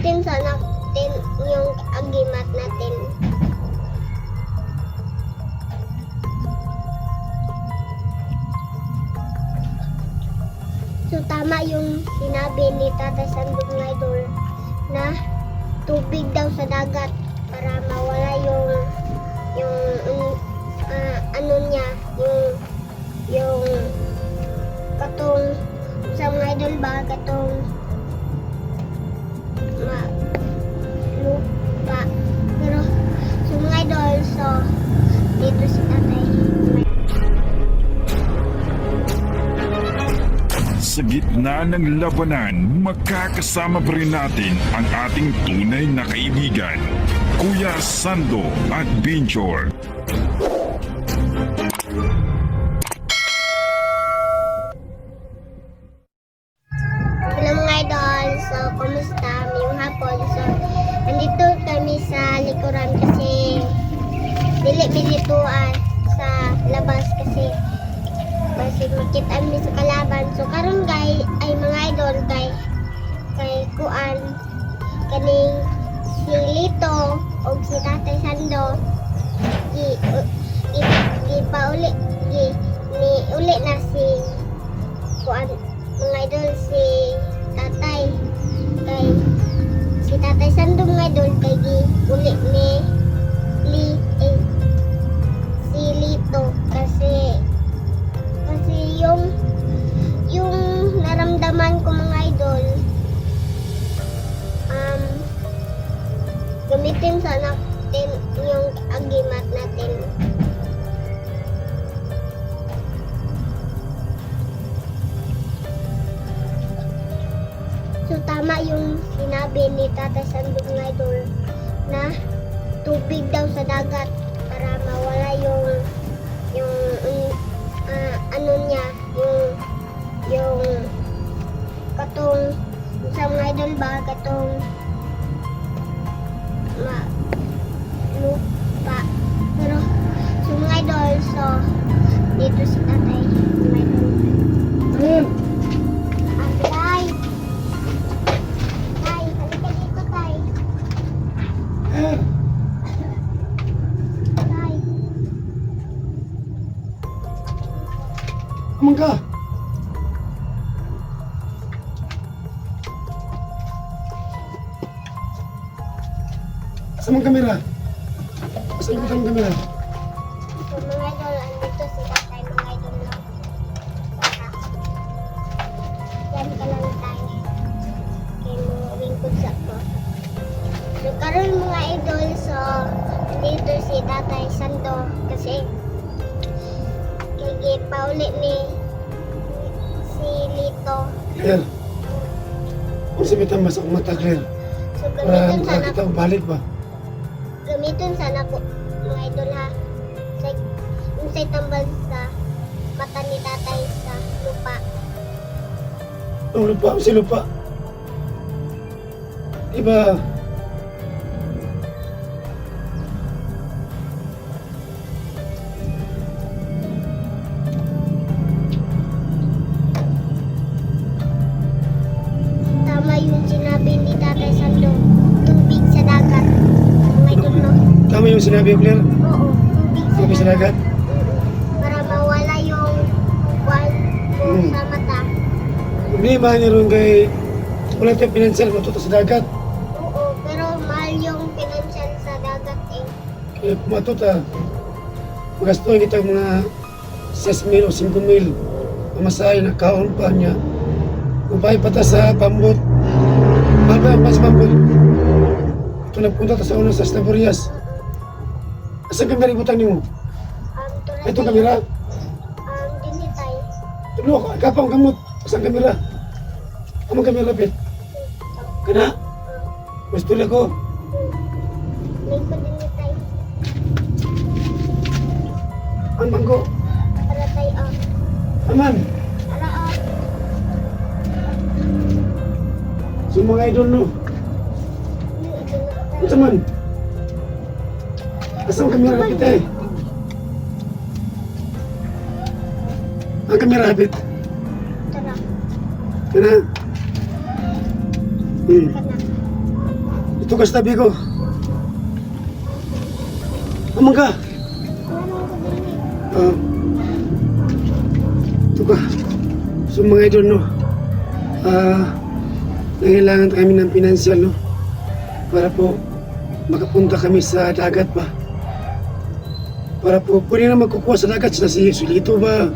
Gamitin sana natin yung agimat natin. So tama yung sinabi ni Tatay Sandong mga idol na tubig daw sa dagat para mawala yung ano niya, yung katong sa mga idol ba, katong lupa. Pero sa mga idol, so dito si Tatay. Sa gitna ng labanan, magkakasama pa rin natin ang ating tunay na kaibigan, Kuya Sando Adventure. Hello mga idol, so kumusta yung hapon? So nandito kami sa likuran kasi dili-bilituan sa labas kasi makita kami sa kalaban. So karon kay ay mga idol kay kuan kaning si Lito o si Tatay Sando pauli ni uli na si kuan mga idol si Tatay kay si Tatay Sando mga idol kay uli ni si Lito kasi yung naramdaman ko mga idol, gamitin sana natin yung agimat natin. So tama yung sinabi ni Tatay Sandong mga idol na tubig daw sa dagat para mawala yung ano niya, yung katong sa mga idol ba, katong lupa. Pero sa mga idol, so dito si Tatay mga idol. Tay, halika dito tay. Tay. Aman ka? Saan ang kamera? Saan ang kamera? So mga idol, andito si Tatay mga idol na. Yan ka lang tayo. Kaya mga wingkod sa ko. So karon mga idol, so andito si Tatay Sando kasi kay pauli ni si Lito. Claire, kung sabitan mas akong mata, Claire, So para gamitin sana makakita ko balik ba? gamitin sana ko mga idol ha. Yung say tambal sa mata ni Tatay sa lupa. Ang lupa, si lupa. Diba, Tama yung sinabi ni Tatay Sando, tubig sa dagat. Mga idol no? tama yung sinabi, Claire? Oo, Tubig sa dagat? Para mawala yung wal mo sa mata. Problema niya rin kay wala tayong pinansyal matuto sa dagat. Oo, pero mahal yung financial sa dagat eh. Kaya matuta, magastuhin kita mga 6,000 o 5,000 mamasahe na kaon pa niya. Upay pata sa pambot. Mahal ba ang mas pambot? Ito nagpunta ta sa una sa Staburias. Asan kamera ibutang niyo? Tulad Ito kamera? dinitay. Tulo, kapang gamot. Asan kamera? Amang kamera lapit. Kana? Mas tuloy ko. Lingkod dinitay. Ang manggo. Para tayo Aman. Para So mga idol no. Ito man. Asan kamera lapit eh? Ang kamera lapit. Tara. Kana? Kana. Ito ka sa tabi ko. Amang ka. Anong ko din Ito ka. So mga idol, no? Nangailangan kami ng pinansyal, no? Para po makapunta kami sa dagat ba? Para po pwede na magkukuha sa dagat sa si Sulito ba?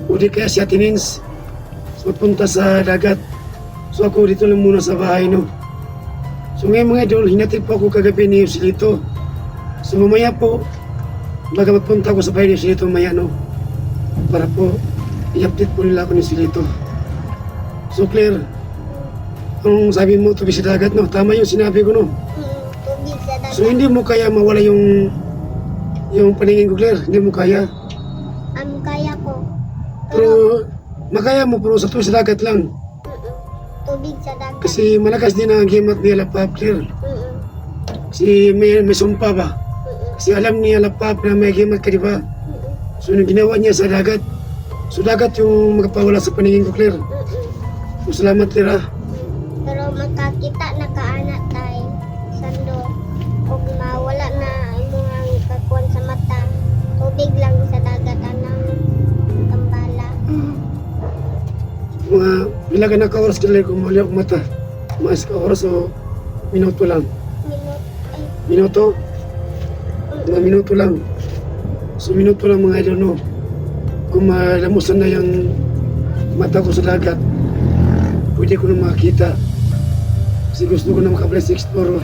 O di kaya si Atinins. So punta sa dagat. So ako dito lang muna sa bahay, no? So ngayon mga idol, hinatid po ako kagabi ni Sulito. So mamaya po, baga magpunta ako sa bahay ni Sulito mamaya, no? Para po i-update po nila ako ni Sulito. So Claire, ang sabi mo tubig sa dagat, no? Tama yung sinabi ko, no? Tubig sa dagat. So hindi mo kaya mawala yung paningin ko, Claire? Hindi mo kaya? Kaya ko. Pero makaya mo, pero sa tubig sa dagat lang. Tubig sa dagat. Kasi malakas din ang gimat ni Alapap, Claire. Kasi may sumpa ba? Kasi alam ni Alapap na may gimat ka, di ba? So nung ginawa niya sa dagat, so dagat yung magpawala sa paningin ko, Claire. So salamat, Claire, ah. Pero makakita na kaanat tayo. Sando. Kung mawala na mga kakuan sa mata. Tubig lang sa dagat anang tambala. Mga bilagan na ka-oras, Claire, kung mali ako mata. Mga ka-oras o minuto lang. Minuto? Mga minuto lang. So minuto lang mga idol, no? Kung malamusan na yung mata ko sa dagat, pwede ko na makakita. Kasi gusto ko na makabless explore.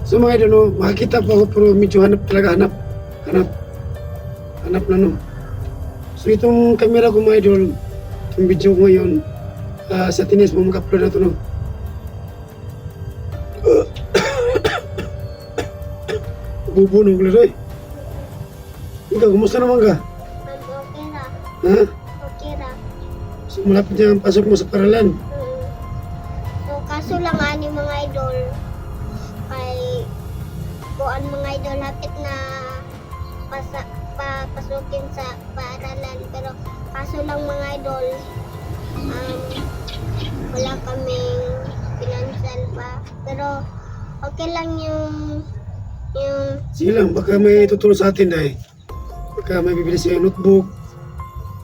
So mga idol, no? Makakita po ako pero medyo hanap talaga, hanap na, no? So itong camera ko mga idol, itong video ko ngayon, sa Tinis mo mag-upload na ito, no? Bubunog ko lang, ikaw, kumusta naman ka? Okay ra. Ha? Okay ra. So malapit na ang pasok mo sa paralan. So kaso lang ani mga idol kay kuan mga idol hapit na papasukin sa paaralan pero kaso lang mga idol wala kaming financial pa pero okay lang yung Sige lang, baka may tutulong sa atin dahil. Baka may bibili siya notebook.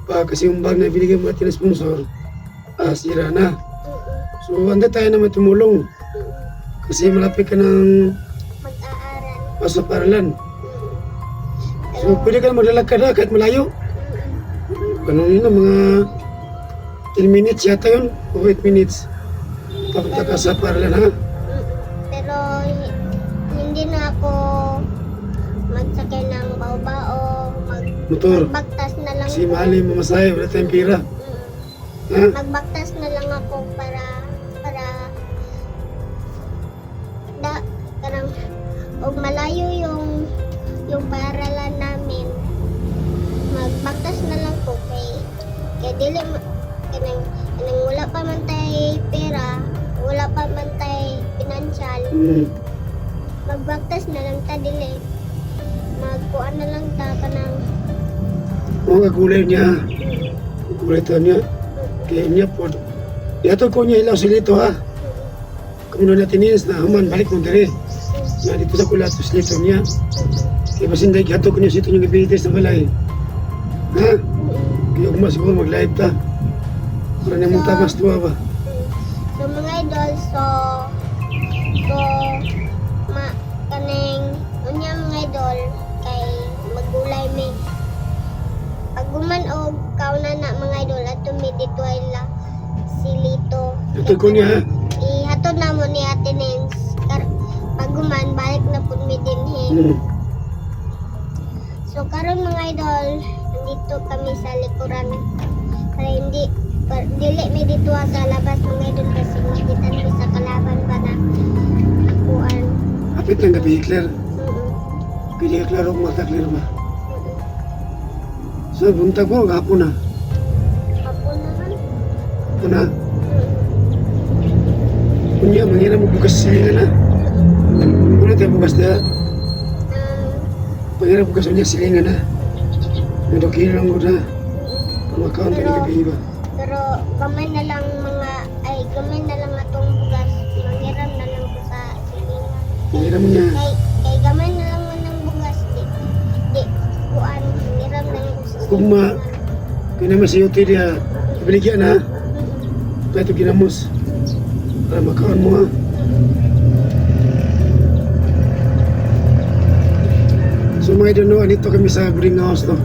Kasi yung bag na binigyan mo natin ng sponsor, sira na. So, handa tayo naman tumulong. Kasi malapit ka ng mag-aaral. pasok paralan. So, pwede ka na maglalakad na kahit malayo. Ano yun, mga 10 minutes yata yun, o 8 minutes. Papunta ka sa paralan, ha? Pero hindi na ako magsakay ng bao-bao, Motor. magbaktas na lang Kasi ako. mahal yung mamasahe, wala tayong pira. Ha? Magbaktas na lang ako para karang og malayo yung paaralan namin. Magbaktas na lang ko kay dili kanang wala pa man tay pera, wala pa man tay financial. Magbaktas na lang ta dili. Magkuan na lang ta kanang Mga gulay niya. Gulay ito niya. Kaya niya po. Yato ko niya ilaw silito, ha? Kung natin niya na human, balik mo diri. Na dito sa kulat, silito niya. Kaya pasinday, yato ko niya sito niya gabihitis na balay. Ha? Kaya kung siguro mag-live ta. Para niya mong tamas tuwa ba? so mga idol kaning unya mga idol kay magulay mi pagguman og kauna na mga idol ato mi dito ay la silito Yato ko niya, ha? ihatod na mo ni Ate Nens pagguman balik na pud mi dinhi so karon mga idol nandito kami sa likuran kaya dili mi dito sa labas mga idol kasi makita mi sa kalaban ba na kuan. Kapit ng gabi, Claire. Kaya ka klaro kung mata, Claire ba? So, buntag ko, hapon na. Hapon naman. Hapon na. Kunya, mangira mo bukas silingan, ha? Muna tayo bukas na. Mangira bukas niya silingan, ha? Nadokin lang ko na. Kumakaon tayo ng gabi, ba? Pero gamay na lang atong bugas. Mangiram na lang Hiram niya. Kay gamay na lang man ng bugas. Di, kuan, hiram lang ko sa Kugma. Kaya naman sa yote dia. Ibaligyan ha. Kaya ito ginamos. Para makaon mo ha. So mga idol no, andito kami sa boarding house no.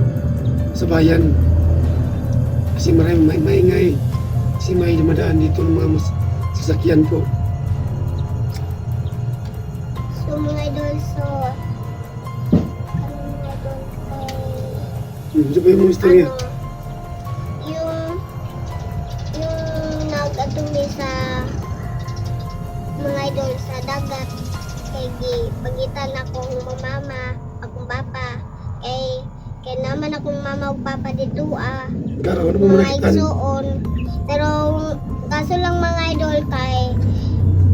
Sa bayan. Kasi maraming maingay. Kasi may dumadaan dito ng mga sasakyan po. So mga idol, so ano mga idol kay Ito ba yung mga istorya? yung nag-atuli sa mga idol sa dagat kay pagitan akong mama, akong papa kay naman akong mama ug papa dito Karo, ano mo mga manakitan? igsuon pero kaso lang mga idol kay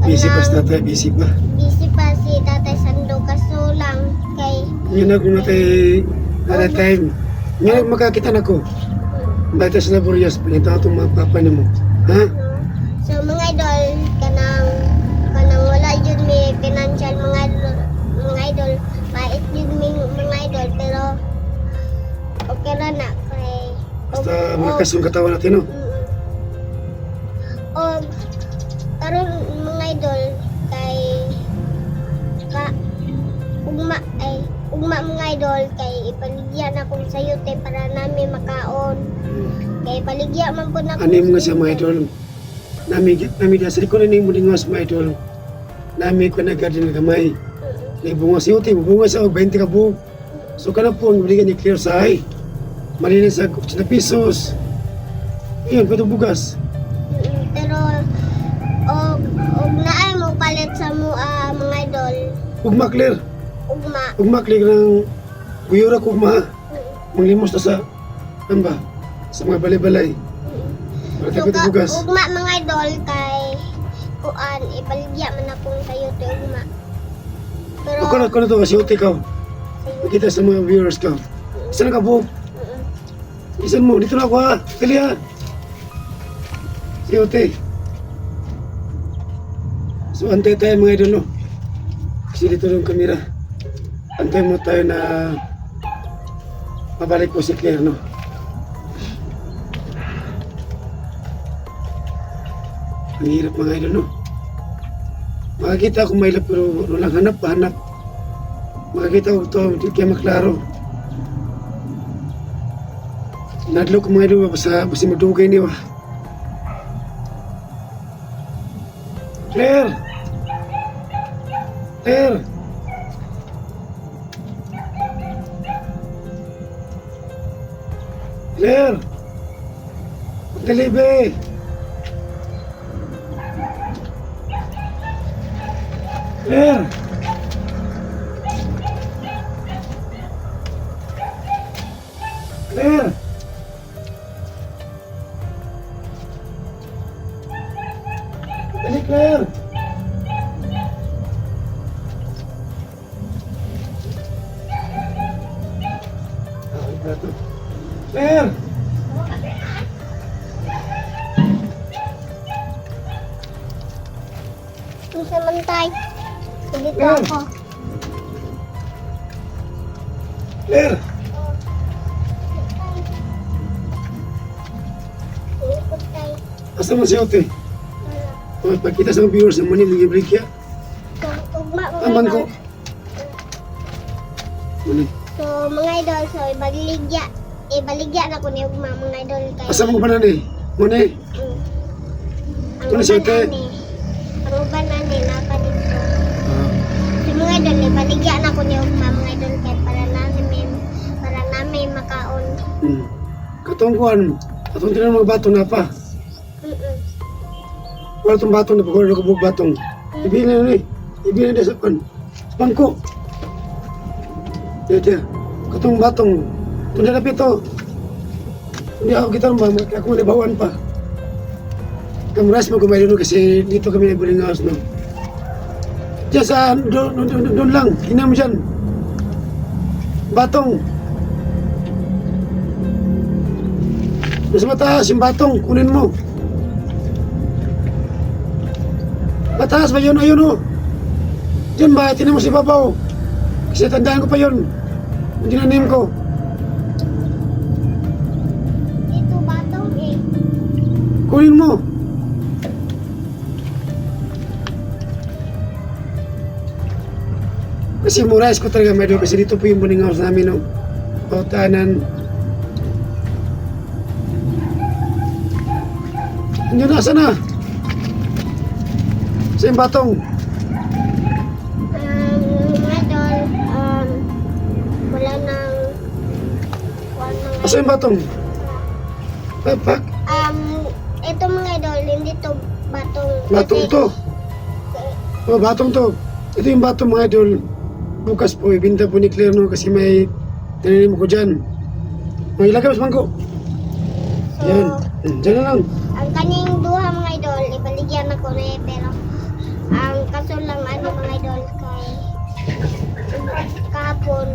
Busy pa nang- sa tatay, busy pa. busy pa si Tatay Sando kaso lang kay Yun na kung natay time. Ngayon makakita na ko. Dahil sa laborias, pinita itong mga papa niyo mo. Ha? no? So mga idol kanang wala jud mi financial mga idol pait jud mi mga idol pero okay ra na kay Basta malakas yung katawan natin, no? og karon mga idol kay ugma mga idol kay ipaligya na kong sayote para namin makaon kay paligya man po na Ano mga siya mga idol? Nami sa likuran ng muling mas mga idol. Nami ko na garden na gamay. May bunga siya, bunga sa 20 ka buhok. So ka na po ang balikan ni Clear sa ay. Malinis sa 80 pesos. Yun, pwede bugas. pero og naay mo palit sa mo mga idol Ugma Clear. ugma Clear ng guyura kugma. Manglimos na sa, ano ba? Sa mga balay-balay. Para tayo pwede bugas. ugma mga idol kay kuan ibaligya man akong sayote ugma pero Ako na to kasi uti ka. sayote Makita sa mga viewers ka. Saan ka buhok? Isan mo, dito na ako ha. Kali ha. Si Ote. So antay tayo mga idol no. Kasi dito yung kamera. Antay mo tayo na mabalik po si Claire no. Ang hirap mga idol no. Makakita ako may pero walang hanap. Makakita ko ito, hindi kaya maklaro. Nadlo ko mga idol basta madugay niyo. Claire! Claire! Claire! Dali be! Claire! Claire! Dali Claire! Claire! Isa man tay. Dito Claire! ako. Claire! Ikot tay. Asa mo si Ote? O, pagkita sa mga viewers ng Manila Break ya. Ugma mga Aman ko. idol. Mani. So mga idol, so ibaligya na ko ni ugma mga idol kay Asa mo ba na ni? Mani. Ang Ano siya, te? uban ani napa dito. So mga idol, ibaligya na ko ni ugma mga idol kay para namin makaon. Katungkuan. Atong tinan mga bato na pa. Wala itong batong na pagkawala ko buong batong. Ibigin na ni. Ibigin na sa pan. Sa pangko. Dito. Katong batong. Tunda na pito. Hindi ako kita naman. Ako malibawan pa. Kamuras mo kumain doon kasi dito kami na boarding house no. Diyan sa doon lang. Hinam dyan. Batong. Mas mataas yung batong. Kunin mo. Mataas ba yun? Ayun o. Diyan ba, tinan mo si Babaw. Kasi tandaan ko pa yun. Yung tinanim ko. Dito batong eh. Kunin mo. Kasi murais ko talaga medyo kasi dito po yung boarding house namin, no? Pautanan. Andiyan na, sana? Sa yung batong. Mga idol, wala nang mga Asa yung batong? Papak. ito mga idol, hindi to batong. Batong to. Oh, batong to. Ito yung batong mga idol. Bukas po, ibinta po ni Claire, no? Kasi may tinanim ko dyan. May ilagay mas mangko. So, Yan. Dyan na lang. ang kaning duha mga idol, ibaligyan ako na eh, pero ang kaso lang ano mga idol, kay kahapon,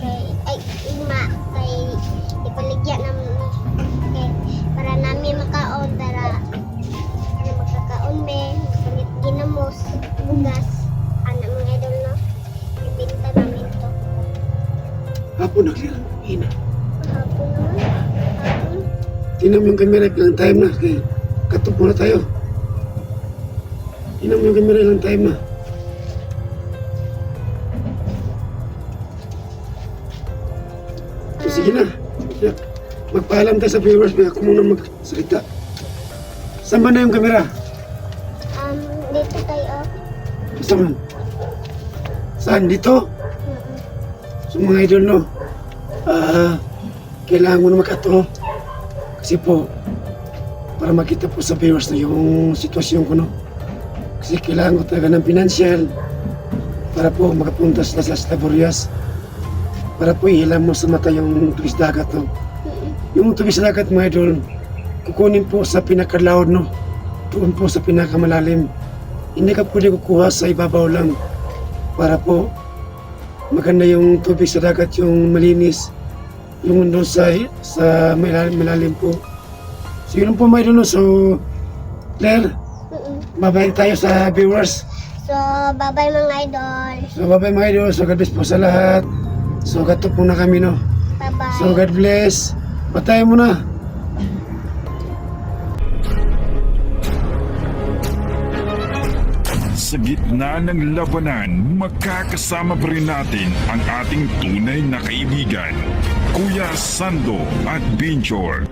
kay ima, kay ibaligyan namin kay para namin makaon, para magkakaon me, palit ginamos, bugas, ano mga idol, no? Ibinta namin to. Hapon na, Claire. Ina. Kahapon naman, kahapon. Tingnan mo yung camera, ilang time na. Okay. Katup muna tayo. Tingnan mo yung camera, ilang time na. So, sige na. Yeah. Magpaalam tayo sa viewers. May ako muna magsalita. Saan ba na yung camera? Dito tayo. Saan? Saan? Dito? So mga idol, no? Kailangan mo na makato. Kasi po, para makita po sa viewers na yung sitwasyon ko, no? Kasi kailangan ko talaga ng financial para po makapunta sa Las Laborias. Para po ihilam mo sa mata yung tubis dagat, no? Yung tubis dagat, mga idol, kukunin po sa pinakalaod, no? Doon po sa pinakamalalim. Hindi ka pwede kukuha sa ibabaw lang para po maganda yung tubig sa dagat, yung malinis, yung doon sa malalim po. So yun po mga idol, no? So Claire, babalik tayo sa viewers. So, bye-bye mga idol. So bye mga idol, so God bless po sa lahat. So katop muna kami, no? Bye-bye. So God bless. Patay mo na. Sa gitna ng labanan, magkakasama pa rin natin ang ating tunay na kaibigan, Kuya Sando at Binchor.